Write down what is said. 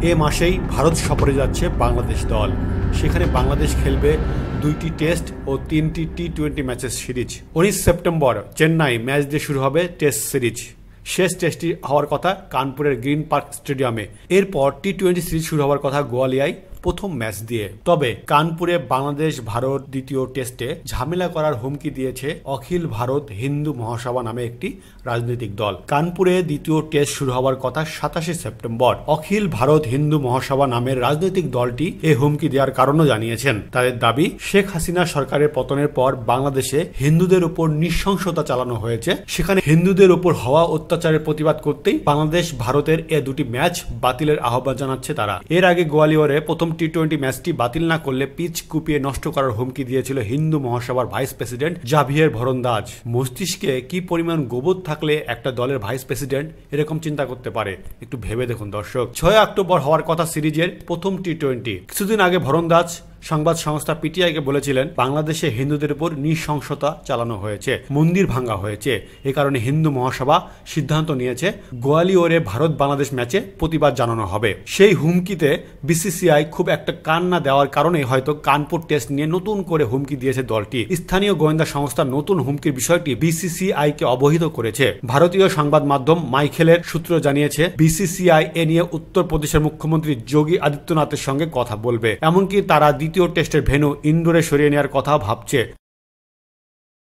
এ মাসেই ভারত সফরে যাচ্ছে বাংলাদেশ দল। সেখানে বাংলাদেশ খেলবে 2টি টেস্ট ও 3টি টি-20 ম্যাচের সিরিজ। 19 সেপ্টেম্বর চেন্নাই ম্যাচ দিয়ে শুরু হবে টেস্ট সিরিজ। শেষ টেস্টটি হওয়ার কথা কানপুরের গ্রিন পার্ক স্টেডিয়ামে। এরপর টি-20 সিরিজ শুরু হওয়ার কথা গোয়ালিয়ায় প্রথম ম্যাচ দিয়ে। তবে কানপুরে বাংলাদেশ ভারত দ্বিতীয় টেস্টে ঝামেলা করার হুমকি দিয়েছে অখিল ভারত হিন্দু মহাসভা নামে একটি রাজনৈতিক দল। কানপুরে দ্বিতীয় টেস্ট শুরু হওয়ার কথা 27 সেপ্টেম্বর। অখিল ভারত হিন্দু মহাসভা নামের রাজনৈতিক দলটি এই হুমকি দেওয়ার কারণও জানিয়েছেন। তাদের দাবি, শেখ হাসিনা সরকারের পতনের পর বাংলাদেশে হিন্দুদের উপর নৃশংসতা চালানো হয়েছে। সেখানে হিন্দুদের উপর হওয়া অত্যাচারের প্রতিবাদ করতেই বাংলাদেশ ভারতের এ দুটি ম্যাচ বাতিলের আহ্বান জানাচ্ছে তারা। এর আগে গোয়ালিয়রে প্রথম টি-20 ম্যাচটি বাতিল না করলে পিচ কুপিয়ে নষ্ট করার হুমকি দিয়েছিল হিন্দু মহাসভার ভাইস প্রেসিডেন্ট জাভিয়ের ভরন্দাজ। মস্তিষ্কে কি পরিমাণ গোবর থাকলে একটা দলের ভাইস প্রেসিডেন্ট এরকম চিন্তা করতে পারে, একটু ভেবে দেখুন দর্শক। 6 অক্টোবর হওয়ার কথা সিরিজের প্রথম টি-20। কিছুদিন আগে ভরন্দাজ সংবাদ সংস্থা পিটিআইকে বলেছিলেন, বাংলাদেশে হিন্দুদের উপর নৃশংসতা চালানো হয়েছে, মন্দির ভাঙা হয়েছে। এ কারণে হিন্দু মহাসভা সিদ্ধান্ত নিয়েছে গোয়ালিয়রে ভারত বাংলাদেশ ম্যাচে প্রতিবাদ জানানো হবে। সেই হুমকিতে বিসিসিআই খুব একটা কান না দেওয়ার কারণে হয়তো কানপুর টেস্ট নিয়ে নতুন করে হুমকি দিয়েছে দলটি। স্থানীয় গোয়েন্দা সংস্থা নতুন হুমকির বিষয়টি বিসিসিআইকে অবহিত করেছে। ভারতীয় সংবাদ মাধ্যম মাইকেলের সূত্র জানিয়েছে, বিসিসিআই এ নিয়ে উত্তরপ্রদেশের মুখ্যমন্ত্রী যোগী আদিত্যনাথের সঙ্গে কথা বলবে। এমনকি তারা দ্বিতীয় টেস্টের ভেন্যু ইন্দোরে সরিয়ে নেওয়ার কথা ভাবছে।